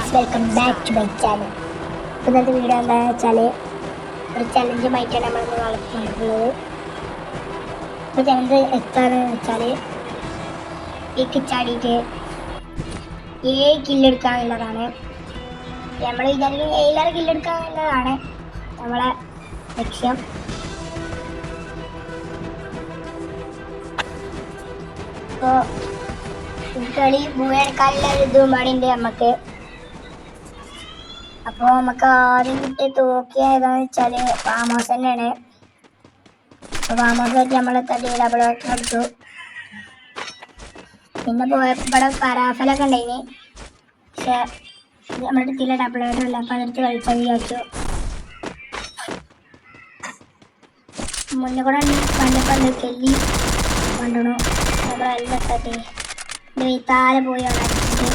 Guys, welcome back to my channel. ഇന്നത്തെ video എന്താണെന്ന് വെച്ചാൽ ഒരു ചലഞ്ചുമായിട്ടാണ് നമ്മളിന്ന് നടക്കുന്നത്. ഇപ്പോൾ ചലഞ്ച് എത്താണെന്ന് വെച്ചാൽ ഈ ചാടിയിട്ട് 7 കില്ലെടുക്കുക എന്നുള്ളതാണ്. നമ്മൾ വിചാരിക്കും 7 കില്ലെടുക്കുക എന്നുള്ളതാണ് നമ്മളെ ലക്ഷ്യം. അപ്പോൾ കളി മൂന്നെടുക്കാനുള്ള ഇതും പാടിയുണ്ട് നമുക്ക്. അപ്പോൾ നമുക്ക് ആദ്യം കിട്ടിയ തോക്കിയ ഏതാണെന്ന് വെച്ചാൽ ഫാമോസ് തന്നെയാണ്. അപ്പോൾ ഫാമോസായിട്ട് നമ്മൾ തട്ടി ഡബിൾ എടുത്തു. പിന്നെ പോയപ്പോൾ ഇവിടെ പരാഫലൊക്കെ ഉണ്ടായിന്, പക്ഷെ നമ്മുടെ അടുത്തില്ല ഡബിൾ അല്ല. അപ്പോൾ അതെടുത്ത് കളിച്ചാൽ വിചാരിച്ചു. മുന്നേ കൂടെ പണ്ട് കെല്ലി കൊണ്ടുവന്നു. നമ്മളെല്ലാം തട്ടി മെയ്ത്താലെ പോയി അടിച്ചിട്ട്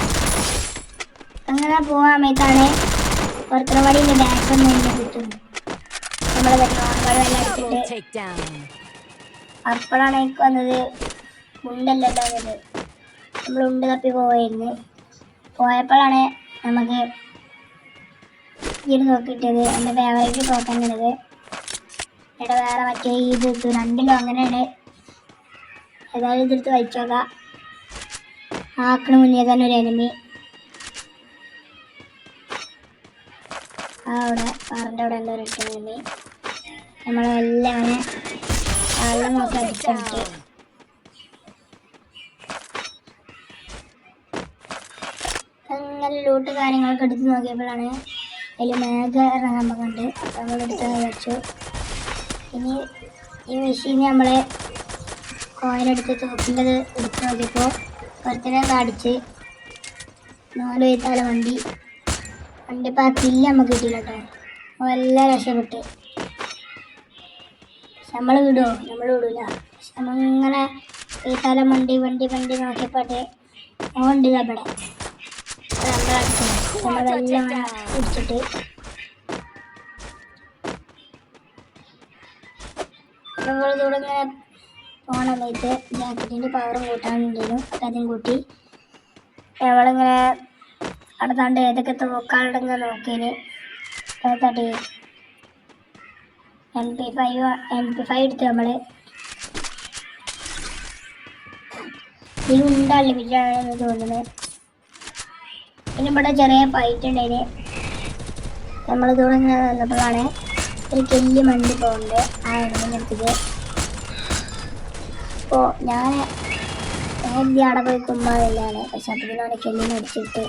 അങ്ങനെ പോകാൻ മെയ്ത്താണ് പുറത്തുള്ള വടിൻ്റെ ബാക്കൊന്നും എന്നെ കിട്ടും. നമ്മൾ വെള്ളം അടിച്ചിട്ട് അപ്പോഴാണ് എനിക്ക് വന്നത് ഉണ്ടല്ലോ വന്നത്. നമ്മൾ ഉണ്ട് തപ്പി പോയിരുന്നു. പോയപ്പോഴാണ് നമുക്ക് ഇത് നോക്കിയിട്ടത് എൻ്റെ ഫേവറേറ്റ് തോക്കാനുള്ളത്. ഇവിടെ വേറെ മറ്റേ ഇത് രണ്ടിലും അങ്ങനെയാണ്. ഏതായാലും ഇതെടുത്ത് വലിച്ചു നോക്കാം. ആക്കണ മുന്നേ തന്നെ ഒരു എനിമി അവിടെ പറൻ്റെ അവിടെ എന്താ ഒരു എനിമി. നമ്മളെല്ലാം അങ്ങനെ വെള്ളം നോക്കി അടിച്ചിട്ട് അങ്ങനെ ലൂട്ട് കാര്യങ്ങളൊക്കെ എടുത്ത് നോക്കിയപ്പോഴാണ് അതിൽ മേഘ എന്ന സംഭവം കണ്ട്. അപ്പം നമ്മളെടുത്ത് വെച്ചു. ഇനി ഈ മെഷീന് നമ്മൾ കോയിനെടുത്ത് തോക്കിൻ്റെത് എടുത്ത് നോക്കിയപ്പോൾ ഒരുത്തനെ അടിച്ച് 4 വയത്താല വണ്ടി ഇപ്പോൾ ആ കില്ല് നമുക്ക് കിട്ടിയില്ല കേട്ടോ. അപ്പോൾ എല്ലാം രക്ഷപ്പെട്ട്. പക്ഷെ നമ്മൾ വിടുമോ? നമ്മൾ വിടില്ല. പക്ഷെ നമ്മളിങ്ങനെ വയത്താല വണ്ടി നോക്കിയപ്പോട്ടെ ഓണ്ട് അവിടെ നമ്മളെല്ലാം പിടിച്ചിട്ട് നമ്മളിതൂടെ ഇങ്ങനെ പോകണ സമയത്ത് ജാക്കറ്റിൻ്റെ പവറും കൂട്ടാനുണ്ടായിരുന്നു. അപ്പം അതും കൂട്ടി നമ്മളിങ്ങനെ അടുത്താണ്ട് ഏതൊക്കെ തോക്കാളുണ്ടെന്ന് നോക്കിയതിന് തട്ടി MP5 എടുത്ത് നമ്മൾ ഇതിലുണ്ടല്ല വിറ്റാണെന്ന് തോന്നുന്നത്. പിന്നെ ഇവിടെ ചെറിയ ഫൈറ്റ് ഉണ്ടായിന്. നമ്മളിതൂടെ ഇങ്ങനെ വന്നപ്പോഴാണ് ഒരു കെല്ലി മണ്ടി പോകുന്നുണ്ട് ആ എണ്ണത്തിൻ്റെ അടുത്തേക്ക്. അപ്പോൾ ഞാൻ അവിടെ പോയി കുമ്പാടില്ലാണ്. പക്ഷെ അതിനാണ് കെല്ലിനെ അടിച്ചിട്ട്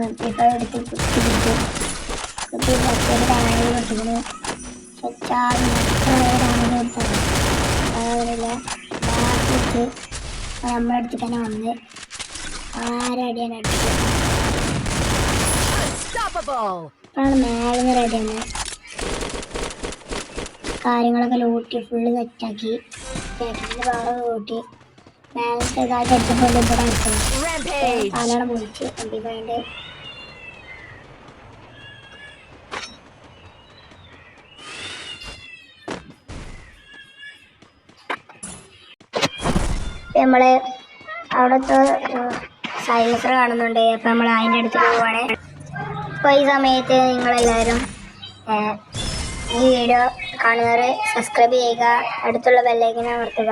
MP5 എടുത്ത് കുത്തിയിട്ട് ഡാമേജ് കൊടുത്തിരുന്നു. ചാടി ഡാമേജ് കൊടുത്താണ് അതില്ല ലാസ്റ്റ് നമ്മുടെ അടുത്ത് തന്നെ വന്ന് ആരടിയാണ് അടിച്ചത്. അപ്പോഴാണ് മേലെ റെഡി തന്നെ കാര്യങ്ങളൊക്കെ ലൂട്ടി ഫുള്ള് സെറ്റാക്കി ജാക്കറ്റിൻ്റെ പവർ കൂട്ടി മേലെ ചെറുതായിട്ട് അടിച്ചപ്പോൾ ഇവിടെ അടിച്ചത് പാലാണ് പൊളിച്ച് MP5 നമ്മൾ അവിടുത്തെ സൈലൻസർ കാണുന്നുണ്ട്. അപ്പം നമ്മൾ അതിൻ്റെ അടുത്ത് പോവുകയാണ്. അപ്പോൾ ഈ സമയത്ത് നിങ്ങളെല്ലാവരും ഈ വീഡിയോ കാണുന്നവർ സബ്സ്ക്രൈബ് ചെയ്യുക, അടുത്തുള്ള ബെല്ലൈക്കൻ അമർത്തുക.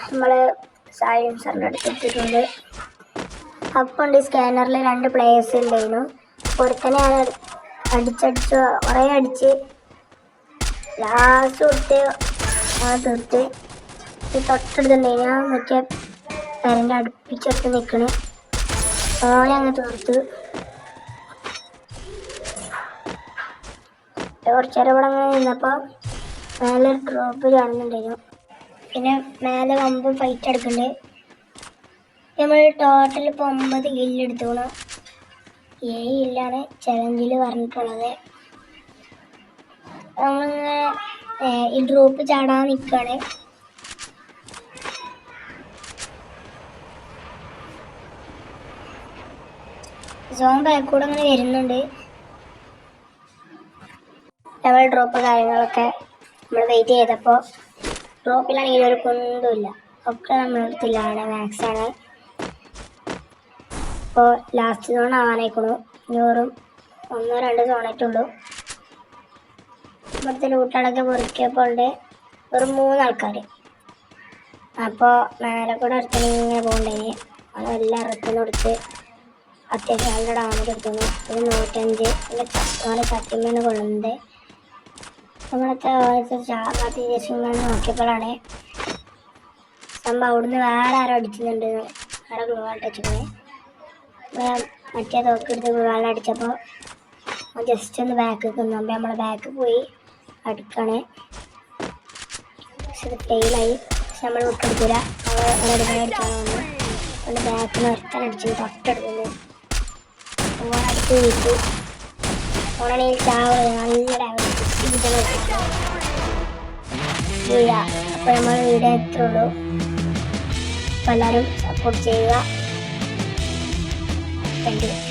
നമ്മൾ സൈലൻസറിൻ്റെ അടുത്ത് എത്തിയിട്ടുണ്ട്. അപ്പം ഉണ്ട് സ്കാനറിൽ 2 പ്ലേയേഴ്സ് ഉണ്ടായിരുന്നു. ഒരുത്തനെ ഞാൻ അടിച്ചടിച്ച് കുറേ അടിച്ച് ലാസ്റ്റ് കൊടുത്ത് തീർത്ത് തൊട്ടടുത്തുണ്ടായി. ഞാൻ മറ്റേ പേരൻ്റെ അടുപ്പിച്ചെടുത്ത് നിൽക്കണ് ഓനെ അങ്ങ് തീർത്ത്. കുറച്ച് നേരം ഇവിടെ അങ്ങനെ നിന്നപ്പോൾ മേലെ ഡ്രോപ്പ് കാണുന്നുണ്ടായിരുന്നു. പിന്നെ മേലെ 9 ഫൈറ്റ് എടുക്കുന്നുണ്ട്. നമ്മൾ ടോട്ടൽ ഇപ്പോൾ 9 കില്ലെടുത്തോണം. 7 കില്ലാണ് ചലഞ്ചിൽ പറഞ്ഞിട്ടുള്ളത്. നമ്മളിങ്ങനെ ഈ ഡ്രോപ്പ് ചാടാൻ നിൽക്കുകയാണ്. സോൺ ബാക്കൂടെ അങ്ങനെ വരുന്നുണ്ട്. നമ്മൾ ഡ്രോപ്പ് കാര്യങ്ങളൊക്കെ നമ്മൾ വെയിറ്റ് ചെയ്തപ്പോൾ ഡ്രോപ്പിലാണെങ്കിൽ ഒരു കുന്തുമില്ല. ഒക്കെ നമ്മളെടുത്തില്ലാണ് മാക്സാണ്. അപ്പോൾ ലാസ്റ്റ് സോൺ ആവാനായിക്കണു. വെറും 1-2 സോണായിട്ടുള്ളൂ. ഇവിടുത്തെ ലൂട്ടുകളൊക്കെ പൊറുക്കിയപ്പോൾ വെറും 3 ആൾക്കാർ. അപ്പോൾ മേലെ കൂടെ അടുത്തിന് ഇങ്ങനെ പോകണ്ടേന് അത് എല്ലാം ഇറക്കുന്ന കൊടുത്ത് അത്യാവശ്യം നല്ല ഡാമേജ് എടുക്കുന്നു. ഒരു 105 ഓനെ ചട്ടിമേന്ന് കൊള്ളുന്നത്. നമ്മളൊക്കെ ചാകാത്ത ശേഷം നോക്കിയപ്പോഴാണ് സംഭവം അവിടുന്ന് വേറെ ആരോ അടിക്കുന്നുണ്ട്. വേറെ ഗ്ലൂവാൾ ടച്ചിക്കണേ. മറ്റേ തോക്കെടുത്ത് ഗ്ലൂവാൾ അടിച്ചപ്പോൾ ജസ്റ്റ് ഒന്ന് ബാക്ക് നിന്നു. അപ്പോൾ നമ്മൾ ബാക്ക് പോയി അടുക്കണേ. പക്ഷെ അത് ഫെയിലായി. പക്ഷെ നമ്മൾ വിട്ടെടുക്കില്ല. അടിക്കാൻ വന്നു. അതുകൊണ്ട് ബാക്കിൽ നിന്ന് ഒരുത്തൻ അടിച്ചു തൊട്ടെടുക്കുന്നു. ഓണടിച്ച് വീട്ടു. ഓണാണെങ്കിൽ ചാവുക നല്ല ഡാമേജ്. അപ്പോൾ നമ്മൾ വീഡിയോ എത്ര ഉള്ളൂ. അപ്പോൾ എല്ലാവരും സപ്പോർട്ട് ചെയ്യുക. Thank you.